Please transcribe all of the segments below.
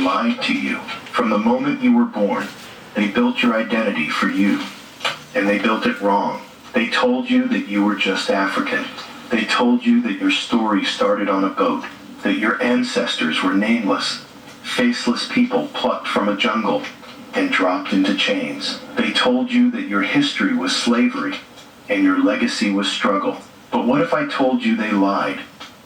lied to you. From the moment you were born, they built your identity for you. And they built it wrong. They told you that you were just African. They told you that your story started on a boat, that your ancestors were nameless, faceless people plucked from a jungle and dropped into chains. They told you that your history was slavery and your legacy was struggle. But what if I told you they lied,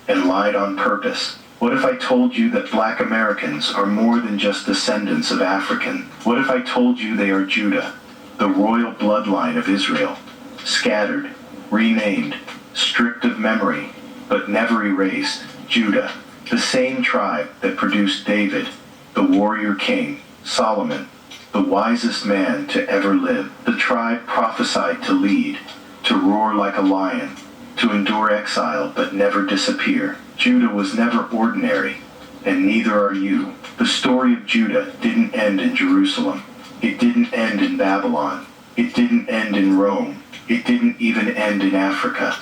and lied on purpose? What if I told you that Black Americans are more than just descendants of African? What if I told you they are Judah, the royal bloodline of Israel, scattered, renamed, stripped of memory, but never erased? Judah, the same tribe that produced David, the warrior king, Solomon, the wisest man to ever live. The tribe prophesied to lead, to roar like a lion, to endure exile but never disappear. Judah was never ordinary, and neither are you. The story of Judah didn't end in Jerusalem. It didn't end in Babylon. It didn't end in Rome. It didn't even end in Africa.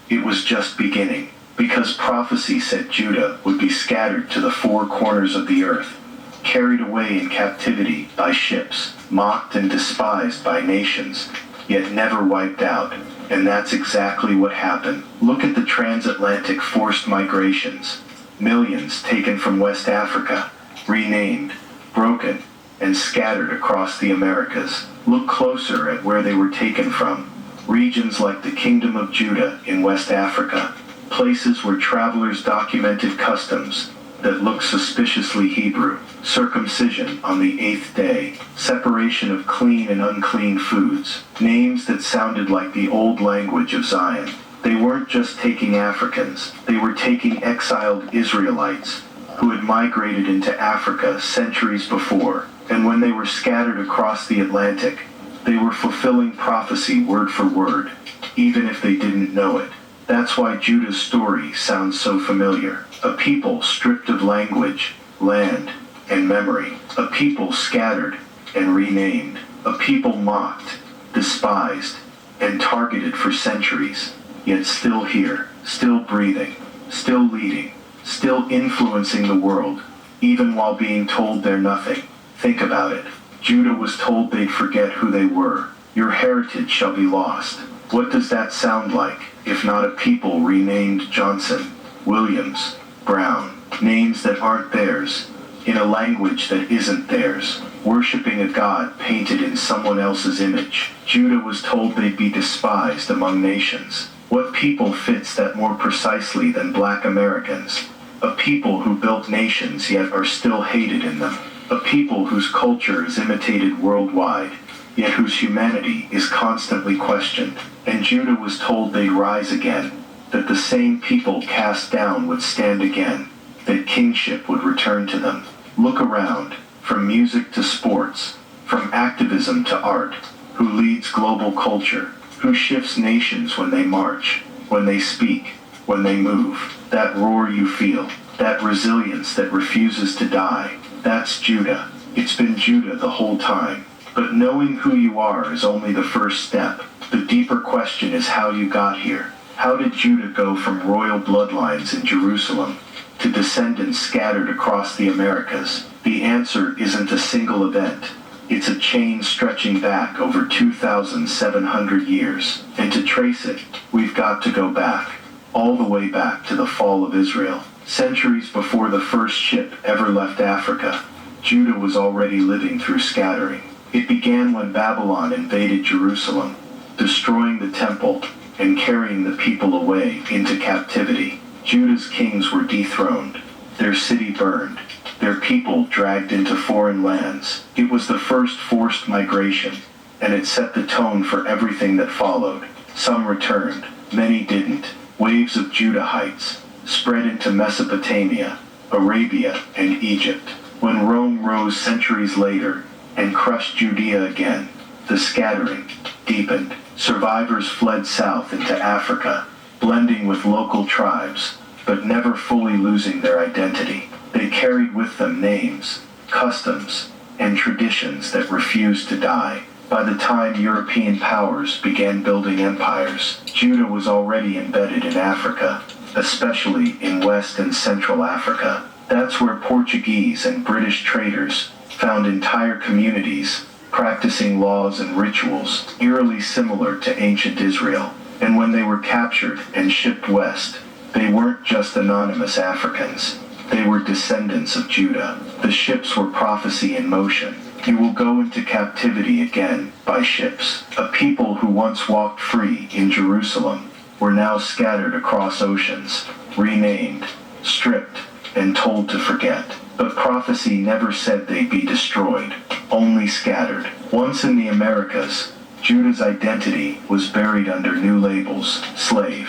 It was just beginning, because prophecy said Judah would be scattered to the four corners of the earth, carried away in captivity by ships, mocked and despised by nations, yet never wiped out. And that's exactly what happened. Look at the transatlantic forced migrations. Millions taken from West Africa, renamed, broken, and scattered across the Americas. Look closer at where they were taken from. Regions like the Kingdom of Judah in West Africa. Places where travelers documented customs that looked suspiciously Hebrew. Circumcision on the 8th day. Separation of clean and unclean foods. Names that sounded like the old language of Zion. They weren't just taking Africans. They were taking exiled Israelites who had migrated into Africa centuries before. And when they were scattered across the Atlantic, they were fulfilling prophecy word for word, even if they didn't know it. That's why Judah's story sounds so familiar. A people stripped of language, land, and memory. A people scattered and renamed. A people mocked, despised, and targeted for centuries, yet still here, still breathing, still leading, still influencing the world, even while being told they're nothing. Think about it. Judah was told they'd forget who they were. Your heritage shall be lost. What does that sound like, if not a people renamed Johnson, Williams, Brown, names that aren't theirs, in a language that isn't theirs, worshiping a god painted in someone else's image? Judah was told they'd be despised among nations. What people fits that more precisely than Black Americans? A people who built nations yet are still hated in them. A people whose culture is imitated worldwide, yet whose humanity is constantly questioned. And Judah was told they'd rise again, that the same people cast down would stand again, that kingship would return to them. Look around, from music to sports, from activism to art. Who leads global culture? Who shifts nations when they march, when they speak, when they move? That roar you feel, that resilience that refuses to die, that's Judah. It's been Judah the whole time. But knowing who you are is only the first step. The deeper question is how you got here. How did Judah go from royal bloodlines in Jerusalem to descendants scattered across the Americas? The answer isn't a single event. It's a chain stretching back over 2,700 years. And to trace it, we've got to go back, all the way back to the fall of Israel. Centuries before the first ship ever left Africa, Judah was already living through scattering. It began when Babylon invaded Jerusalem, destroying the temple and carrying the people away into captivity. Judah's kings were dethroned, their city burned, their people dragged into foreign lands. It was the first forced migration, and it set the tone for everything that followed. Some returned, many didn't. Waves of Judahites spread into Mesopotamia, Arabia, and Egypt. When Rome rose centuries later and crushed Judea again, the scattering deepened. Survivors fled south into Africa, blending with local tribes, but never fully losing their identity. They carried with them names, customs, and traditions that refused to die. By the time European powers began building empires, Judah was already embedded in Africa, especially in West and Central Africa. That's where Portuguese and British traders found entire communities practicing laws and rituals eerily similar to ancient Israel. And when they were captured and shipped west, they weren't just anonymous Africans. They were descendants of Judah. The ships were prophecy in motion. You will go into captivity again by ships. A people who once walked free in Jerusalem were now scattered across oceans, renamed, stripped, and told to forget. But prophecy never said they'd be destroyed, only scattered. Once in the Americas, Judah's identity was buried under new labels: slave,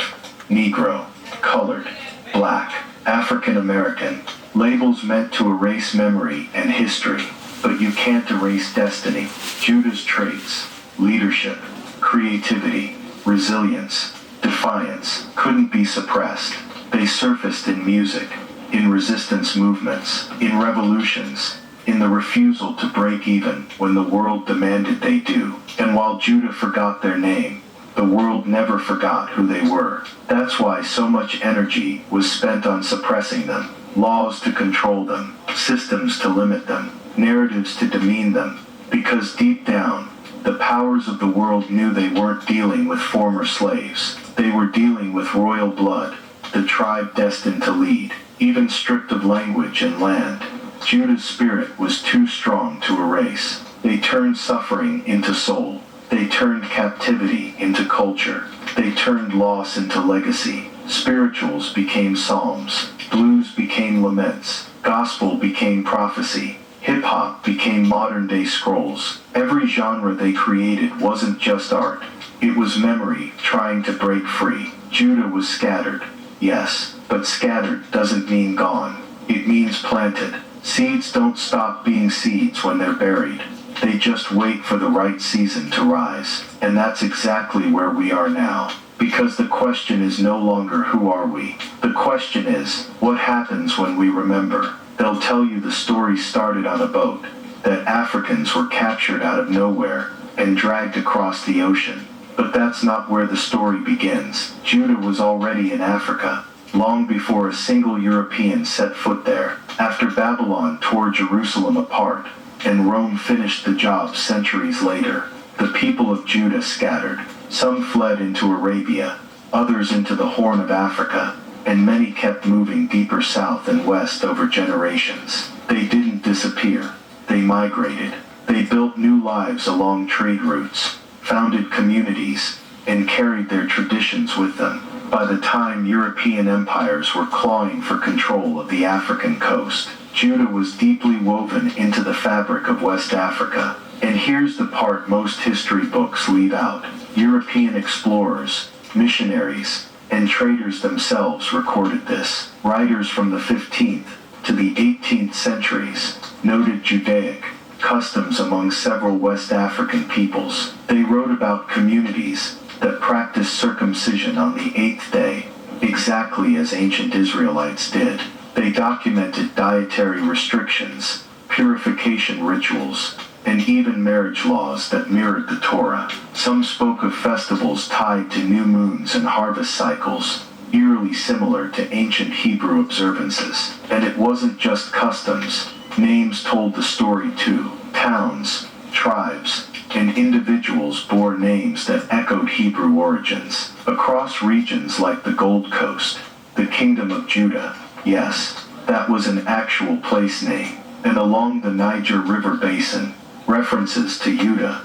Negro, colored, black, African American. Labels meant to erase memory and history, but you can't erase destiny. Judah's traits, leadership, creativity, resilience, defiance, couldn't be suppressed. They surfaced in music, in resistance movements, in revolutions, in the refusal to break even when the world demanded they do. And while Judah forgot their name, the world never forgot who they were. That's why so much energy was spent on suppressing them. Laws to control them, systems to limit them, narratives to demean them. Because deep down, the powers of the world knew they weren't dealing with former slaves. They were dealing with royal blood, the tribe destined to lead. Even stripped of language and land, Judah's spirit was too strong to erase. They turned suffering into soul. They turned captivity into culture. They turned loss into legacy. Spirituals became psalms. Blues became laments. Gospel became prophecy. Hip-hop became modern-day scrolls. Every genre they created wasn't just art. It was memory trying to break free. Judah was scattered, yes, but scattered doesn't mean gone. It means planted. Seeds don't stop being seeds when they're buried. They just wait for the right season to rise. And that's exactly where we are now. Because the question is no longer who are we. The question is, what happens when we remember? They'll tell you the story started on a boat, that Africans were captured out of nowhere and dragged across the ocean. But that's not where the story begins. Judah was already in Africa, long before a single European set foot there. After Babylon tore Jerusalem apart, and Rome finished the job centuries later, the people of Judah scattered. Some fled into Arabia, others into the Horn of Africa, and many kept moving deeper south and west over generations. They didn't disappear. They migrated. They built new lives along trade routes, founded communities, and carried their traditions with them. By the time European empires were clawing for control of the African coast, Judah was deeply woven into the fabric of West Africa. And here's the part most history books leave out. European explorers, missionaries, and traders themselves recorded this. Writers from the 15th to the 18th centuries noted Judaic customs among several West African peoples. They wrote about communities that practiced circumcision on the 8th day, exactly as ancient Israelites did. They documented dietary restrictions, purification rituals, and even marriage laws that mirrored the Torah. Some spoke of festivals tied to new moons and harvest cycles, eerily similar to ancient Hebrew observances. And it wasn't just customs. Names told the story too. Towns, tribes, and individuals bore names that echoed Hebrew origins. Across regions like the Gold Coast, the Kingdom of Judah, yes, that was an actual place name. And along the Niger River basin, references to Judah,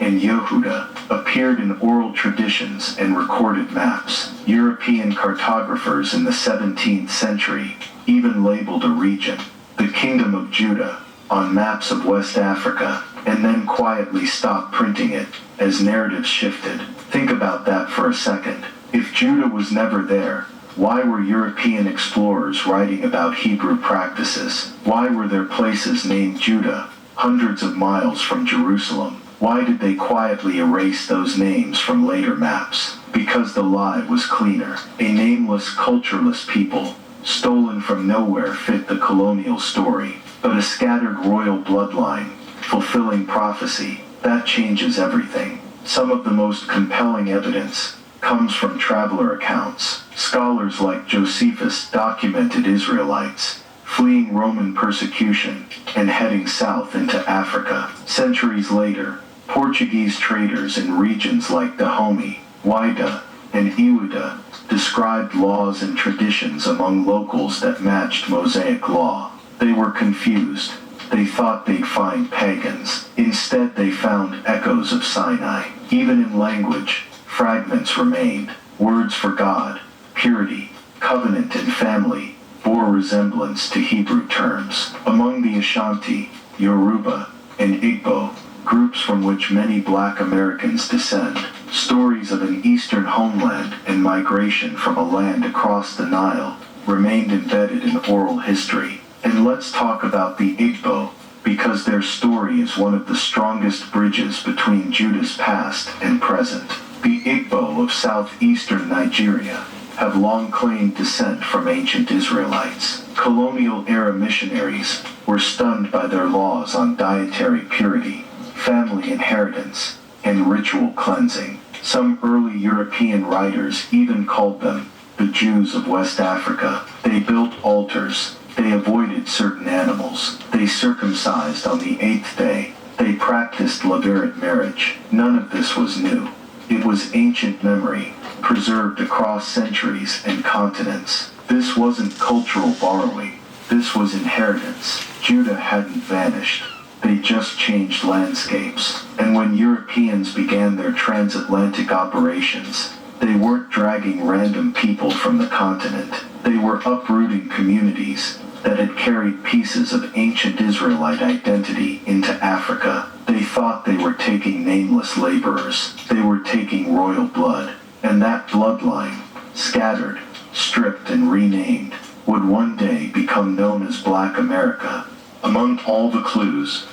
and Yehuda appeared in oral traditions and recorded maps. European cartographers in the 17th century even labeled a region, the Kingdom of Judah, on maps of West Africa, and then quietly stopped printing it as narratives shifted. Think about that for a second. If Judah was never there, why were European explorers writing about Hebrew practices? Why were there places named Judah, hundreds of miles from Jerusalem? Why did they quietly erase those names from later maps? Because the lie was cleaner. A nameless, cultureless people, stolen from nowhere, fit the colonial story. But a scattered royal bloodline, fulfilling prophecy, that changes everything. Some of the most compelling evidence comes from traveler accounts. Scholars like Josephus documented Israelites fleeing Roman persecution and heading south into Africa. Centuries later, Portuguese traders in regions like Dahomey, Whydah, and Iwuda described laws and traditions among locals that matched Mosaic law. They were confused. They thought they'd find pagans. Instead, they found echoes of Sinai. Even in language, fragments remained. Words for God, purity, covenant, and family bore resemblance to Hebrew terms. Among the Ashanti, Yoruba, and Igbo, groups from which many Black Americans descend, stories of an eastern homeland and migration from a land across the Nile remained embedded in oral history. And let's talk about the Igbo, because their story is one of the strongest bridges between Judah's past and present. The Igbo of southeastern Nigeria have long claimed descent from ancient Israelites. Colonial-era missionaries were stunned by their laws on dietary purity, family inheritance, and ritual cleansing. Some early European writers even called them the Jews of West Africa. They built altars. They avoided certain animals. They circumcised on the 8th day. They practiced levirate marriage. None of this was new. It was ancient memory, preserved across centuries and continents. This wasn't cultural borrowing. This was inheritance. Judah hadn't vanished. They just changed landscapes. And when Europeans began their transatlantic operations, they weren't dragging random people from the continent. They were uprooting communities that had carried pieces of ancient Israelite identity into Africa. They thought they were taking nameless laborers. They were taking royal blood. And that bloodline, scattered, stripped, and renamed, would one day become known as Black America. Among all the clues,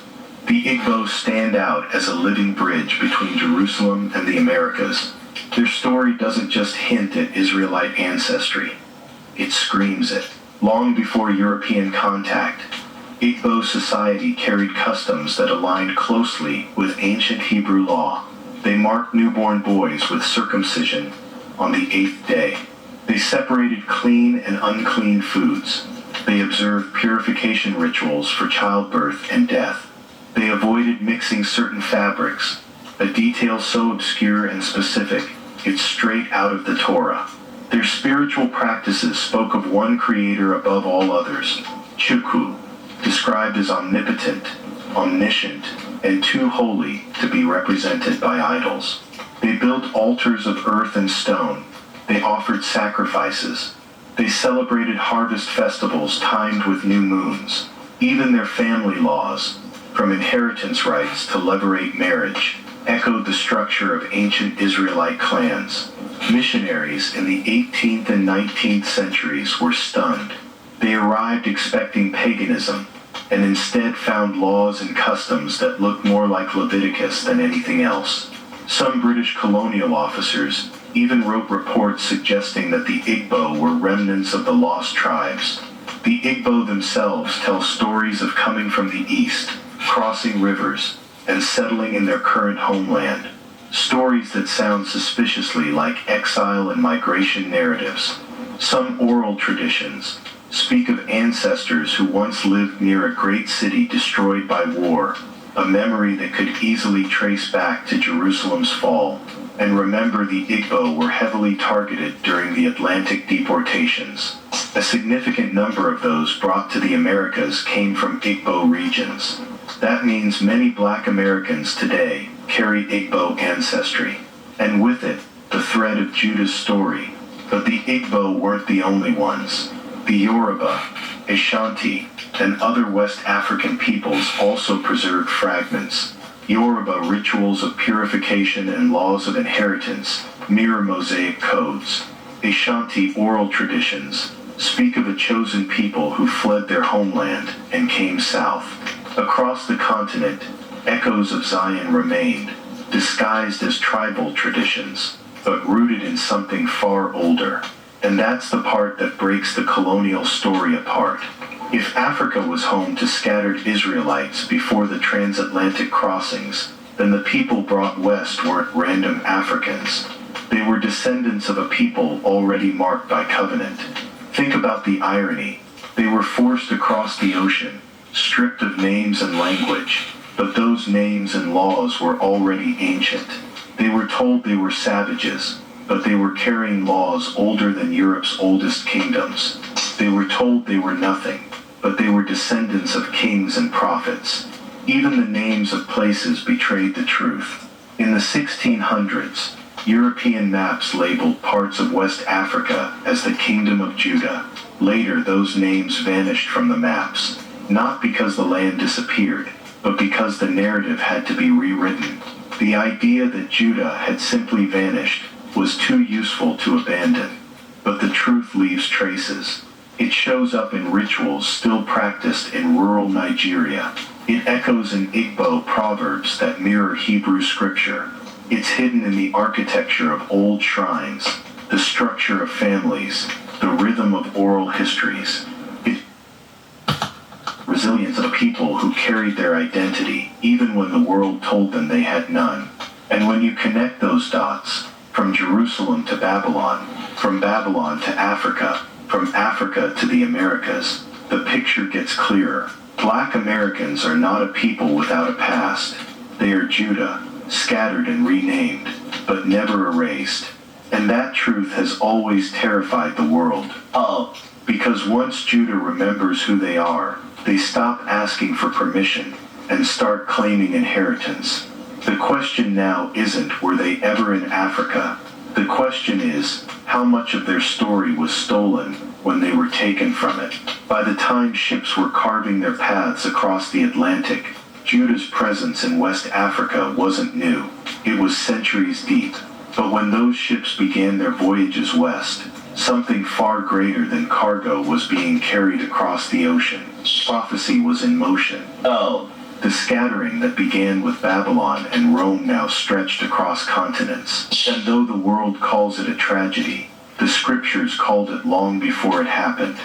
the Igbo stand out as a living bridge between Jerusalem and the Americas. Their story doesn't just hint at Israelite ancestry. It screams it. Long before European contact, Igbo society carried customs that aligned closely with ancient Hebrew law. They marked newborn boys with circumcision on the 8th day. They separated clean and unclean foods. They observed purification rituals for childbirth and death. They avoided mixing certain fabrics, a detail so obscure and specific, it's straight out of the Torah. Their spiritual practices spoke of one creator above all others, Chukwu, described as omnipotent, omniscient, and too holy to be represented by idols. They built altars of earth and stone. They offered sacrifices. They celebrated harvest festivals timed with new moons. Even their family laws, from inheritance rights to levirate marriage, echoed the structure of ancient Israelite clans. Missionaries in the 18th and 19th centuries were stunned. They arrived expecting paganism, and instead found laws and customs that looked more like Leviticus than anything else. Some British colonial officers even wrote reports suggesting that the Igbo were remnants of the lost tribes. The Igbo themselves tell stories of coming from the east, crossing rivers, and settling in their current homeland. Stories that sound suspiciously like exile and migration narratives. Some oral traditions speak of ancestors who once lived near a great city destroyed by war, a memory that could easily trace back to Jerusalem's fall. And remember, the Igbo were heavily targeted during the Atlantic deportations. A significant number of those brought to the Americas came from Igbo regions. That means many Black Americans today carry Igbo ancestry, and with it, the thread of Judah's story. But the Igbo weren't the only ones. The Yoruba, Ashanti, and other West African peoples also preserved fragments. Yoruba rituals of purification and laws of inheritance mirror Mosaic codes. Ashanti oral traditions speak of a chosen people who fled their homeland and came south. Across the continent, echoes of Zion remained, disguised as tribal traditions, but rooted in something far older. And that's the part that breaks the colonial story apart. If Africa was home to scattered Israelites before the transatlantic crossings, then the people brought west weren't random Africans. They were descendants of a people already marked by covenant. Think about the irony. They were forced across the ocean, stripped of names and language, but those names and laws were already ancient. They were told they were savages, but they were carrying laws older than Europe's oldest kingdoms. They were told they were nothing, but they were descendants of kings and prophets. Even the names of places betrayed the truth. In the 1600s, European maps labeled parts of West Africa as the Kingdom of Judah. Later, those names vanished from the maps, not because the land disappeared, but because the narrative had to be rewritten. The idea that Judah had simply vanished was too useful to abandon. But the truth leaves traces. It shows up in rituals still practiced in rural Nigeria. It echoes in Igbo proverbs that mirror Hebrew scripture. It's hidden in the architecture of old shrines, the structure of families, the rhythm of oral histories. It's resilience of a people who carried their identity even when the world told them they had none. And when you connect those dots, from Jerusalem to Babylon, from Babylon to Africa, from Africa to the Americas, the picture gets clearer. Black Americans are not a people without a past. They are Judah, scattered and renamed, but never erased. And that truth has always terrified the world. Because once Judah remembers who they are, they stop asking for permission and start claiming inheritance. The question now isn't were they ever in Africa. The question is, how much of their story was stolen when they were taken from it? By the time ships were carving their paths across the Atlantic, Judah's presence in West Africa wasn't new. It was centuries deep. But when those ships began their voyages west, something far greater than cargo was being carried across the ocean. Prophecy was in motion. The scattering that began with Babylon and Rome now stretched across continents. And though the world calls it a tragedy, the scriptures called it long before it happened.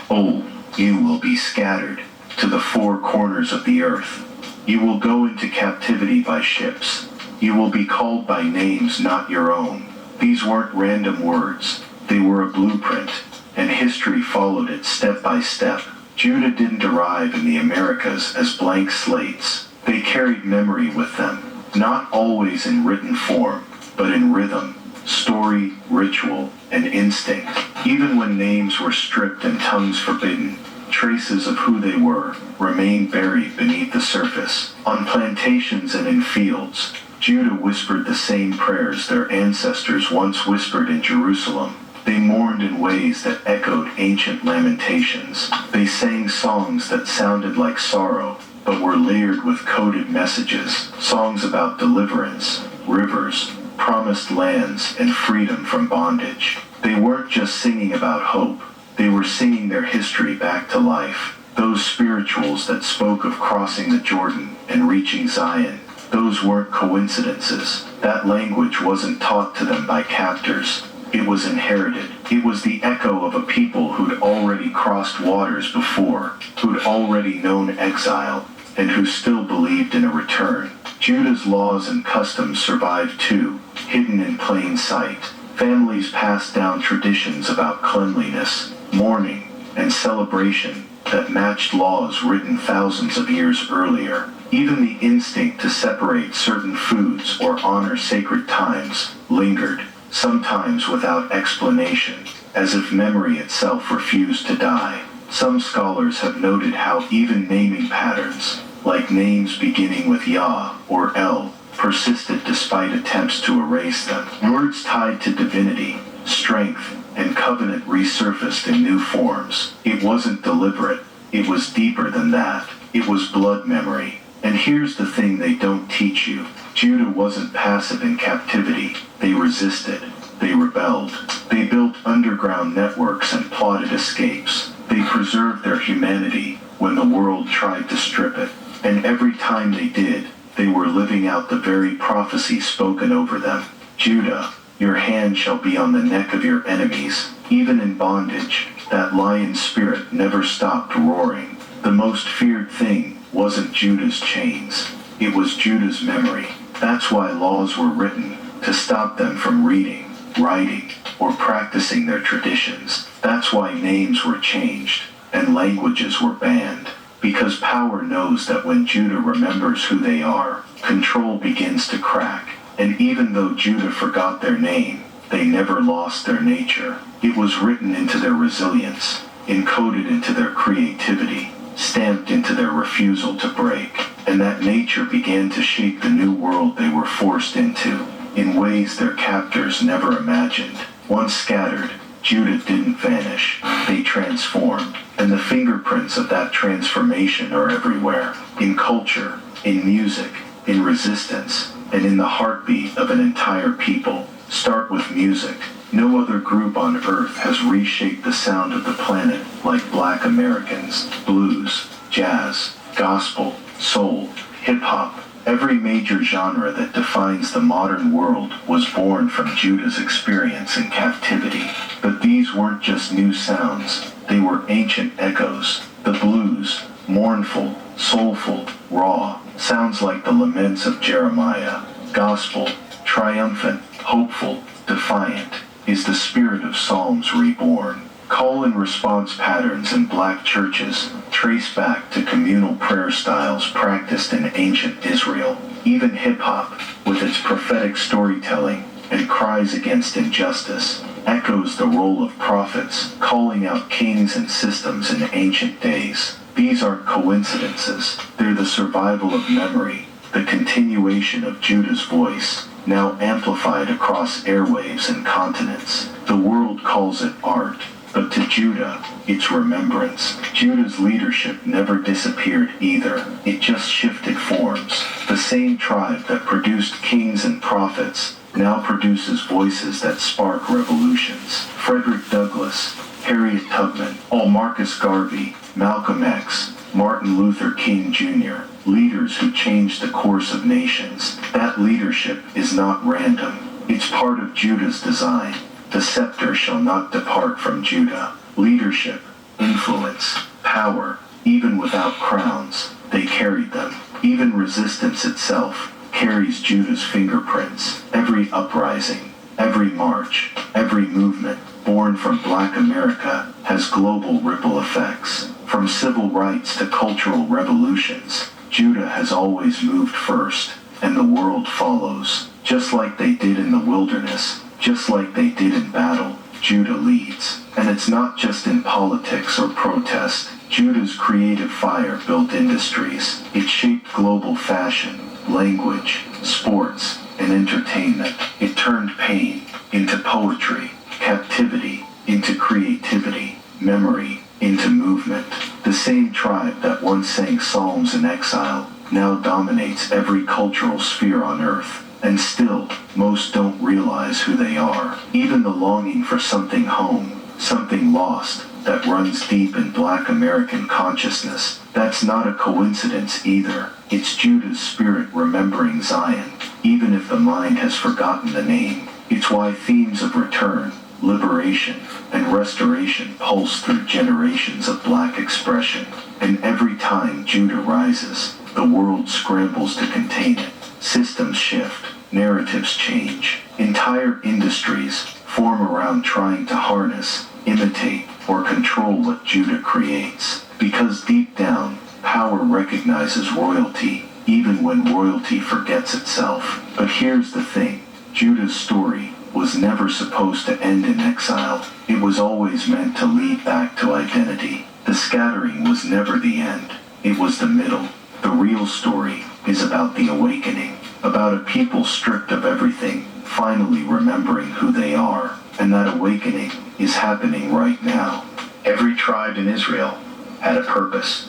You will be scattered to the four corners of the earth. You will go into captivity by ships. You will be called by names not your own. These weren't random words. They were a blueprint, and history followed it step by step. Judah didn't arrive in the Americas as blank slates. They carried memory with them, not always in written form, but in rhythm, story, ritual, and instinct. Even when names were stripped and tongues forbidden, traces of who they were remained buried beneath the surface. On plantations and in fields, Judah whispered the same prayers their ancestors once whispered in Jerusalem. They mourned in ways that echoed ancient lamentations. They sang songs that sounded like sorrow, but were layered with coded messages. Songs about deliverance, rivers, promised lands, and freedom from bondage. They weren't just singing about hope. They were singing their history back to life. Those spirituals that spoke of crossing the Jordan and reaching Zion. Those weren't coincidences. That language wasn't taught to them by captors. It was inherited. It was the echo of a people who'd already crossed waters before, who'd already known exile, and who still believed in a return. Judah's laws and customs survived too, hidden in plain sight. Families passed down traditions about cleanliness, mourning, and celebration that matched laws written thousands of years earlier. Even the instinct to separate certain foods or honor sacred times lingered, sometimes without explanation, as if memory itself refused to die. Some scholars have noted how even naming patterns, like names beginning with Yah or El, persisted despite attempts to erase them. Words tied to divinity, strength, and covenant resurfaced in new forms. It wasn't deliberate. It was deeper than that. It was blood memory. And here's the thing they don't teach you. Judah wasn't passive in captivity. They resisted. They rebelled. They built underground networks and plotted escapes. They preserved their humanity when the world tried to strip it. And every time they did, they were living out the very prophecy spoken over them. Judah, your hand shall be on the neck of your enemies. Even in bondage, that lion spirit never stopped roaring. The most feared thing wasn't Judah's chains. It was Judah's memory. That's why laws were written, to stop them from reading. writing, or practicing their traditions. That's why names were changed and languages were banned. Because power knows that when Judah remembers who they are, control begins to crack. And even though Judah forgot their name, they never lost their nature. It was written into their resilience, encoded into their creativity, stamped into their refusal to break. And that nature began to shape the new world they were forced into, in ways their captors never imagined. Once scattered, Judah didn't vanish. They transformed. And the fingerprints of that transformation are everywhere. In culture, in music, in resistance, and in the heartbeat of an entire people. Start with music. No other group on earth has reshaped the sound of the planet like Black Americans. Blues, jazz, gospel, soul, hip-hop. Every major genre that defines the modern world was born from Judah's experience in captivity. But these weren't just new sounds. They were ancient echoes. The blues, mournful, soulful, raw, sounds like the laments of Jeremiah. Gospel, triumphant, hopeful, defiant, is the spirit of Psalms reborn. Call and response patterns in Black churches trace back to communal prayer styles practiced in ancient Israel. Even hip-hop, with its prophetic storytelling and cries against injustice, echoes the role of prophets calling out kings and systems in ancient days. These aren't coincidences. They're the survival of memory, the continuation of Judah's voice, now amplified across airwaves and continents. The world calls it art, but to Judah, it's remembrance. Judah's leadership never disappeared either. It just shifted forms. The same tribe that produced kings and prophets now produces voices that spark revolutions. Frederick Douglass, Harriet Tubman, Marcus Garvey, Malcolm X, Martin Luther King Jr., leaders who changed the course of nations. That leadership is not random. It's part of Judah's design. The scepter shall not depart from Judah. Leadership, influence, power, even without crowns, they carried them. Even resistance itself carries Judah's fingerprints. Every uprising, every march, every movement born from Black America has global ripple effects. From civil rights to cultural revolutions, Judah has always moved first, and the world follows. Just like they did in the wilderness, just like they did in battle, Judah leads. And it's not just in politics or protest. Judah's creative fire built industries. It shaped global fashion, language, sports, and entertainment. It turned pain into poetry, captivity into creativity, memory into movement. The same tribe that once sang psalms in exile now dominates every cultural sphere on earth. And still, most don't realize who they are. Even the longing for something home, something lost, that runs deep in Black American consciousness, that's not a coincidence either. It's Judah's spirit remembering Zion, even if the mind has forgotten the name. It's why themes of return, liberation, and restoration pulse through generations of Black expression. And every time Judah rises, the world scrambles to contain it. Systems shift, narratives change. Entire industries form around trying to harness, imitate, or control what Judah creates. Because deep down, power recognizes royalty, even when royalty forgets itself. But here's the thing, Judah's story was never supposed to end in exile. It was always meant to lead back to identity. The scattering was never the end. It was the middle. The real story is about the awakening, about a people stripped of everything, finally remembering who they are. And that awakening is happening right now. Every tribe in Israel had a purpose.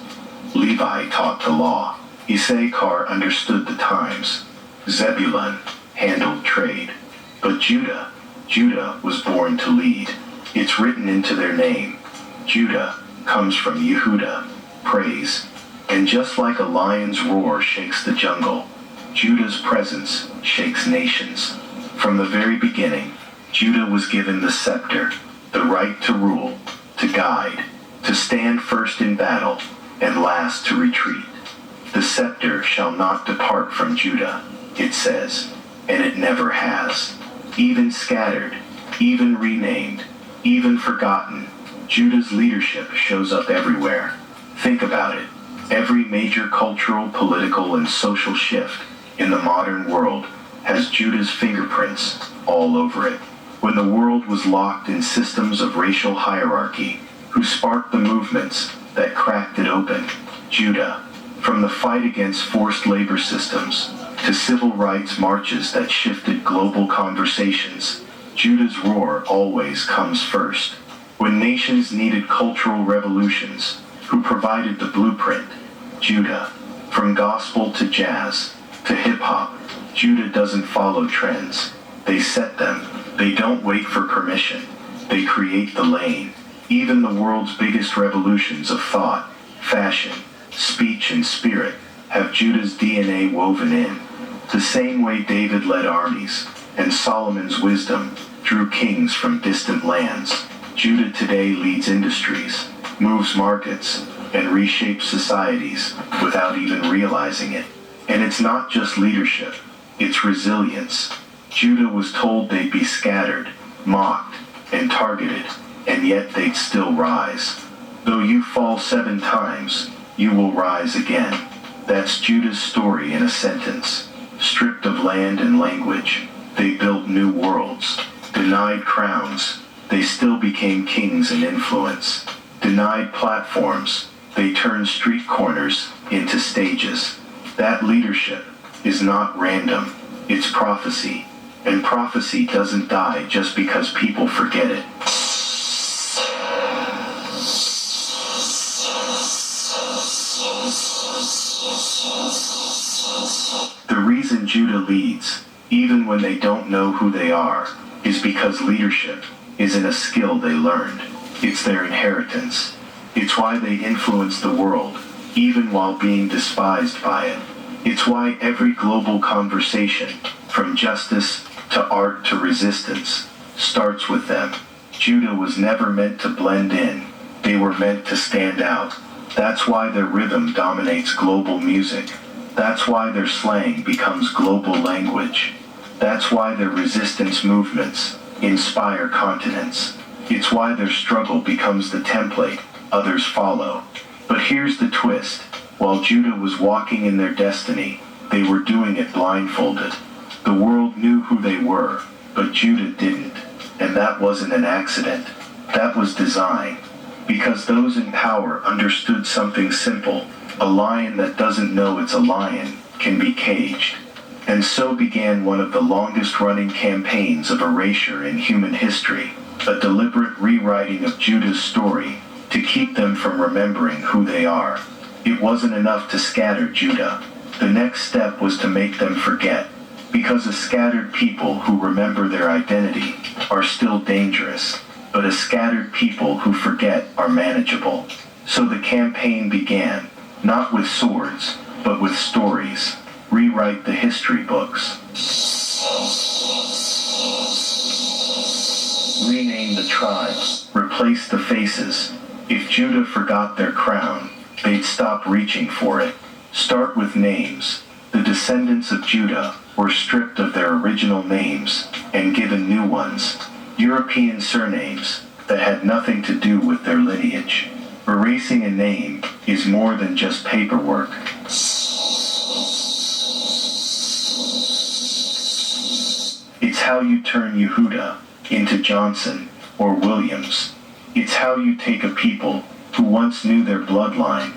Levi taught the law. Issachar understood the times. Zebulun handled trade. But Judah was born to lead. It's written into their name. Judah comes from Yehudah, praise. And just like a lion's roar shakes the jungle, Judah's presence shakes nations. From the very beginning, Judah was given the scepter, the right to rule, to guide, to stand first in battle, and last to retreat. The scepter shall not depart from Judah, it says, and it never has. Even scattered, even renamed, even forgotten. Judah's leadership shows up everywhere. Think about it. Every major cultural, political, and social shift in the modern world has Judah's fingerprints all over it. When the world was locked in systems of racial hierarchy, who sparked the movements that cracked it open? Judah. From the fight against forced labor systems to civil rights marches that shifted global conversations, Judah's roar always comes first. When nations needed cultural revolutions, who provided the blueprint? Judah. From gospel to jazz to hip-hop, Judah doesn't follow trends. They set them. They don't wait for permission. They create the lane. Even the world's biggest revolutions of thought, fashion, speech, and spirit have Judah's DNA woven in. The same way David led armies, and Solomon's wisdom drew kings from distant lands, Judah today leads industries, moves markets, and reshapes societies without even realizing it. And it's not just leadership, it's resilience. Judah was told they'd be scattered, mocked, and targeted, and yet they'd still rise. Though you fall 7 times, you will rise again. That's Judah's story in a sentence. Stripped of land and language, they built new worlds. Denied crowns, they still became kings in influence. Denied platforms, they turned street corners into stages. That leadership is not random, it's prophecy. And prophecy doesn't die just because people forget it. The reason Judah leads, even when they don't know who they are, is because leadership isn't a skill they learned. It's their inheritance. It's why they influence the world, even while being despised by it. It's why every global conversation, from justice to art to resistance, starts with them. Judah was never meant to blend in. They were meant to stand out. That's why their rhythm dominates global music. That's why their slang becomes global language. That's why their resistance movements inspire continents. It's why their struggle becomes the template others follow. But here's the twist. While Judah was walking in their destiny, they were doing it blindfolded. The world knew who they were, but Judah didn't. And that wasn't an accident. That was design. Because those in power understood something simple. A lion that doesn't know it's a lion can be caged. And so began one of the longest-running campaigns of erasure in human history, a deliberate rewriting of Judah's story to keep them from remembering who they are. It wasn't enough to scatter Judah. The next step was to make them forget, because a scattered people who remember their identity are still dangerous, but a scattered people who forget are manageable. So the campaign began, not with swords, but with stories. Rewrite the history books. Rename the tribes. Replace the faces. If Judah forgot their crown, they'd stop reaching for it. Start with names. The descendants of Judah were stripped of their original names and given new ones, European surnames that had nothing to do with their lineage. Erasing a name is more than just paperwork. It's how you turn Yehuda into Johnson or Williams. It's how you take a people who once knew their bloodline